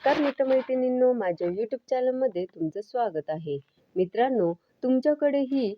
नमस्कार मित्रमैत्रिणींनो, माझ्या यूट्यूब चॅनलमध्ये तुमचं स्वागत आहे. मित्रांनो, तुमच्याकडेही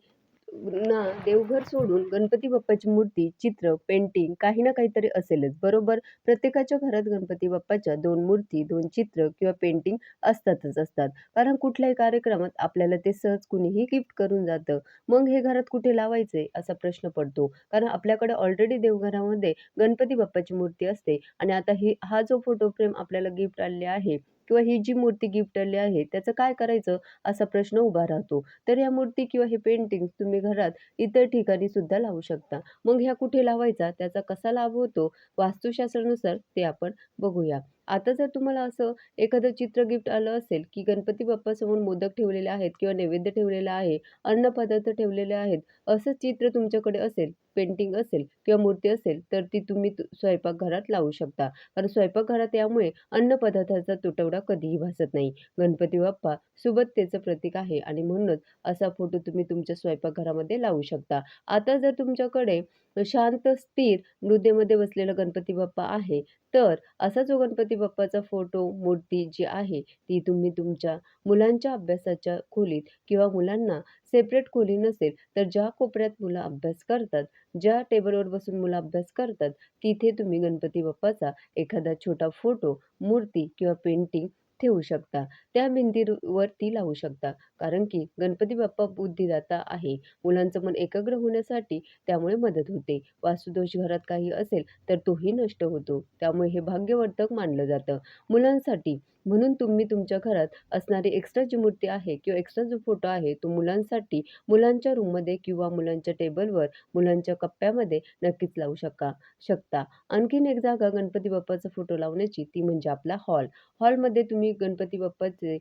ना देवघर सोडून गणपती बाप्पाची मूर्ती, चित्र, पेंटिंग काही ना काहीतरी असेलच, बरोबर? प्रत्येकाच्या घरात गणपती बाप्पाच्या 2 मूर्ती, 2 चित्र किंवा पेंटिंग असतातच असतात. कारण कुठल्याही कार्यक्रमात आपल्याला ते सहज कुणीही गिफ्ट करून जातं. मग हे घरात कुठे लावायचे असा प्रश्न पडतो. कारण आपल्याकडे ऑलरेडी देवघरामध्ये गणपती बाप्पाची मूर्ती असते आणि आता हा जो फोटो फ्रेम आपल्याला गिफ्ट आलेले आहे किंवा ही जी मूर्ती गिफ्ट आली आहे, त्याचं काय करायचं असा प्रश्न उभा राहतो. तर या मूर्ती किंवा हे पेंटिंग तुम्ही घरात इतर ठिकाणी सुद्धा लावू शकता. मग ह्या कुठे लावायचा, त्याचा कसा लाभ होतो वास्तुशास्त्रानुसार ते आपण बघूया. आता जर तुम्हाला असं एखादं चित्र गिफ्ट आलं असेल, की गणपती बाप्पासमोर मोदक ठेवलेले आहेत किंवा नैवेद्य ठेवलेला आहे, अन्नपदार्थ ठेवलेले आहेत, असं चित्र तुमच्याकडे असेल, पेंटिंग असेल किंवा मूर्ती असेल, तर ती तुम्ही स्वयंपाकघरात लावू शकता. कारण स्वयंपाकघरात यामुळे अन्नपदार्थाचा तुटवडा कधीही भासत नाही. गणपती बाप्पा सुबत्तेचं प्रतीक आहे आणि म्हणूनच असा फोटो तुम्ही तुमच्या स्वयंपाकघरामध्ये लावू शकता. आता जर तुमच्याकडे शांत, स्थिर मृदेमध्ये बसलेला गणपती बाप्पा आहे, तर असा जो गणपती बाप्पाचा फोटो, मूर्ती जी आहे, ती तुम्ही तुमच्या मुलांच्या अभ्यासाच्या खोलीत किंवा मुलांना सेपरेट खोली नसेल, तर ज्या कोपऱ्यात मुलं अभ्यास करतात, ज्या टेबलवर बसून मुलं अभ्यास करतात, तिथे तुम्ही गणपती बाप्पाचा एखादा छोटा फोटो, मूर्ती किंवा पेंटिंग ठेवू शकता. त्या भिंतीवर ती लावू शकता. कारण की गणपती बाप्पा बुद्धिदाता आहे. मुलांचं मन एकाग्र होण्यासाठी त्यामुळे मदत होते. वास्तुदोष घरात काही असेल, तर तोही नष्ट होतो. त्यामुळे हे भाग्यवर्धक मानलं जातं. मुलांसाठी म्हणून तुम्ही तुमच्या घरात असणारी एक्स्ट्रा जी मूर्ती आहे किंवा एक्स्ट्रा जो फोटो आहे, तो मुलांसाठी मुलांच्या रूममध्ये किंवा मुलांच्या टेबलवर, मुलांच्या कप्प्यामध्ये नक्कीच लावू शकता. आणखीन एक जागा गणपती बाप्पाचा फोटो लावण्याची ती म्हणजे आपला हॉल. हॉलमध्ये तुम्ही गणपती बाप्पाचे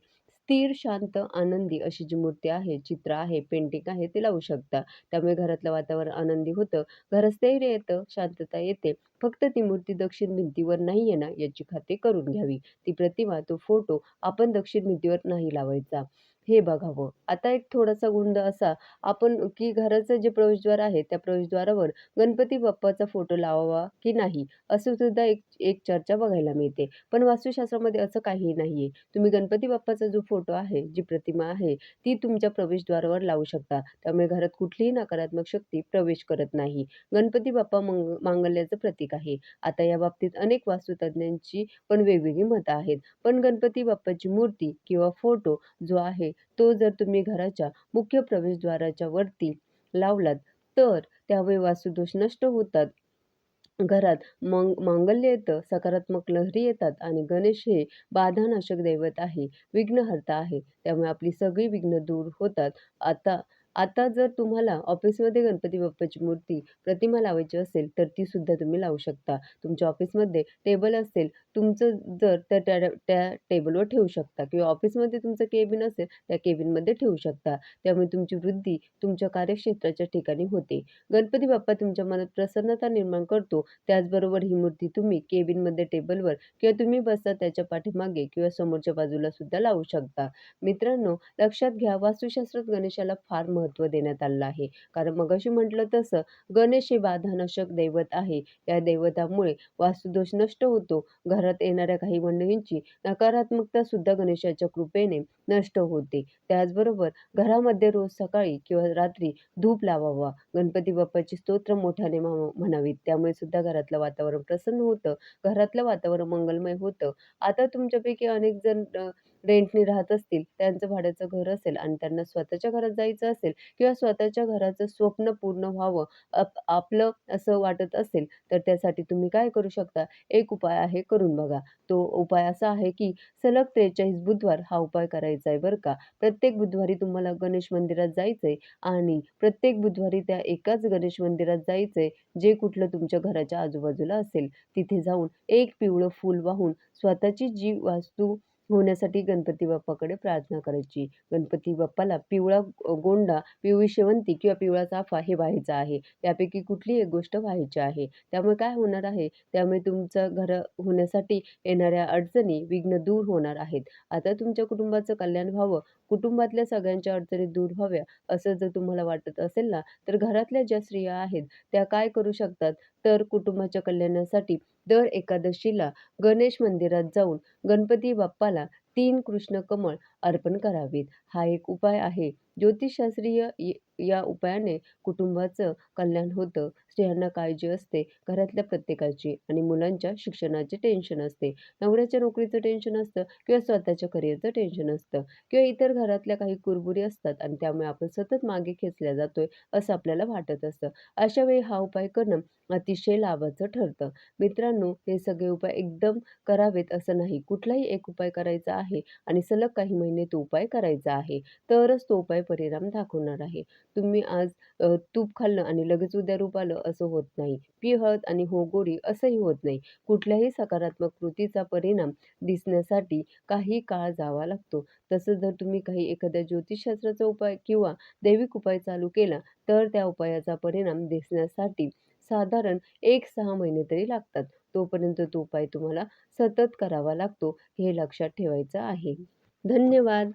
स्थिर, शांत, आनंदी अशी जी मूर्ती आहे, चित्र आहे, पेंटिंग आहे ते लावू शकता. त्यामुळे घरातलं वातावरण आनंदी होतं, घरात स्थैर्य येतं, शांतता येते. फक्त ती मूर्ती दक्षिण भिंतीवर नाहीये ना याची खात्री करून घ्यावी. ती प्रतिमा, तो फोटो आपण दक्षिण भिंतीवर नाही लावायचा. हे बघावं. आता एक थोडासा गोंध असा आपण की घराचं जे प्रवेशद्वार आहे, त्या प्रवेशद्वारावर गणपती बाप्पाचा फोटो लावावा की नाही, असं सुद्धा एक एक चर्चा बघायला मिळते. पण वास्तुशास्त्रामध्ये असं काहीही नाहीये. तुम्ही गणपती बाप्पाचा जो फोटो आहे, जी प्रतिमा आहे, ती तुमच्या प्रवेशद्वारावर लावू शकता. त्यामुळे घरात कुठलीही नकारात्मक शक्ती प्रवेश करत नाही. गणपती बाप्पा मांगल्याचं प्रतीक आहे. आता या बाबतीत अनेक वास्तुतज्ञांची पण वेगवेगळी मतं आहेत. पण गणपती बाप्पाची मूर्ती किंवा फोटो जो आहे, तो जर तुम्ही घराच्या मुख्य प्रवेशद्वाराच्या वरती लावलात, तर त्यामुळे वास्तुदोष नष्ट होतात. घरात मांगल्य येतं, सकारात्मक लहरी येतात आणि गणेश हे बाधानाशक दैवत आहे, विघ्नहर्ता आहे. त्यामुळे आपली सगळी विघ्न दूर होतात. आता आता जर तुम्हाला ऑफिसमध्ये गणपती बाप्पाची मूर्ती, प्रतिमा लावायची असेल, तर ती सुद्धा तुम्ही लावू शकता. तुमच्या ऑफिसमध्ये टेबल असेल, तुमचं जर त्या टेबलवर ठेवू शकता किंवा ऑफिसमध्ये तुमचं केबिन असेल, त्या केबिनमध्ये ठेवू शकता. त्यामुळे तुमची वृद्धी तुमच्या कार्यक्षेत्राच्या ठिकाणी होते. गणपती बाप्पा तुमच्या मनात प्रसन्नता निर्माण करतो. त्याचबरोबर ही मूर्ती तुम्ही केबिनमध्ये टेबलवर किंवा तुम्ही बसता त्याच्या पाठीमागे किंवा समोरच्या बाजूला सुद्धा लावू शकता. मित्रांनो, लक्षात घ्या वास्तुशास्त्रात गणेशाला फार महत्त्व देण्यात आलेलं आहे. कारण मगाशी म्हटलं तसं गणेश हे बाधानाशक दैवत आहे. या दैवतामुळे वास्तुदोष नष्ट होतो. घरात येणाऱ्या काही मंडळींची नकारात्मकता सुद्धा गणेशाच्या कृपेने नष्ट होते. त्याचबरोबर घरामध्ये रोज सकाळी किंवा रात्री धूप लावावा. गणपती बाप्पाची स्तोत्र मोठ्याने म्हणावीत. त्यामुळे सुद्धा घरातलं वातावरण प्रसन्न होतं. घरातलं वातावरण मंगलमय होतं. आता तुमच्यापैकी अनेक जण रेंटनी राहत असतील, त्यांचं भाड्याचं घर असेल आणि त्यांना स्वतःच्या घरात जायचं असेल किंवा स्वतःच्या घराचं स्वप्न पूर्ण व्हावं आपलं असं वाटत असेल, तर त्यासाठी तुम्ही काय करू शकता? एक उपाय आहे, करून बघा. तो उपाय असा आहे, की सलग 43 बुधवार हा उपाय करायचा आहे बरं का. प्रत्येक बुधवारी तुम्हाला गणेश मंदिरात जायचंय आणि प्रत्येक बुधवारी त्या एकाच गणेश मंदिरात जायचंय, जे कुठलं तुमच्या घराच्या आजूबाजूला असेल. तिथे जाऊन एक पिवळं फूल वाहून स्वतःची जी वास्तू होण्यासाठी गणपती बाप्पाकडे प्रार्थना करायची. गणपती बाप्पाला पिवळा गोंडा, पिवळी शेवंती किंवा पिवळा चाफा हे व्हायचं आहे. त्यापैकी कुठलीही एक गोष्ट व्हायची आहे. त्यामुळे काय होणार आहे, त्यामुळे तुमचं घर होण्यासाठी येणाऱ्या अडचणी, विघ्न दूर होणार आहेत. आता तुमच्या कुटुंबाचं कल्याण व्हावं, कुटुंबातल्या सगळ्यांच्या अडचणी दूर व्हाव्या, असं जर तुम्हाला वाटत असेल ना, तर घरातल्या ज्या स्त्रिया आहेत, त्या काय करू शकतात, तर कुटुंबाच्या कल्याणासाठी दर एकादशीला गणेश मंदिरात जाऊन गणपती बाप्पाला 3 कृष्ण कमळ अर्पण करावेत. हा एक उपाय आहे. ज्योतिषशास्त्रीय या उपायाने कुटुंबाचं कल्याण होतं. स्त्रियांना काळजी असते घरातल्या प्रत्येकाची आणि मुलांच्या शिक्षणाचे टेन्शन असते. नवऱ्याच्या नोकरीचं टेन्शन असतं किंवा स्वतःच्या करिअरचं टेन्शन असतं किंवा इतर घरातल्या काही कुरबुरी असतात आणि त्यामुळे आपण सतत मागे खेचल्या जातोय असं आपल्याला वाटत असतं. अशा वेळी हा उपाय करणं अतिशय लाभाचं ठरतं. मित्रांनो, हे सगळे उपाय एकदम करावेत असं नाही. कुठलाही एक उपाय करायचा आहे आणि सलग काही महिने तो उपाय करायचा आहे. तरच तो उपाय परिणाम दाखवणार आहे. तुम्ही आज तूप खाल्लं आणि लगेच उद्या रूप आलं असं होत नाही. पी हळद आणि हो गोरी असंही होत नाही. कुठल्याही सकारात्मक कृतीचा परिणाम दिसण्यासाठी काही काळ जावा लागतो. तसंच जर तुम्ही काही एखाद्या ज्योतिषशास्त्राचा उपाय किंवा दैविक उपाय चालू केला, तर त्या उपायाचा परिणाम दिसण्यासाठी साधारण 1-6 महिने तरी लागतात. तोपर्यंत तो उपाय तुम्हाला सतत करावा लागतो, हे लक्षात ठेवायचं आहे. धन्यवाद.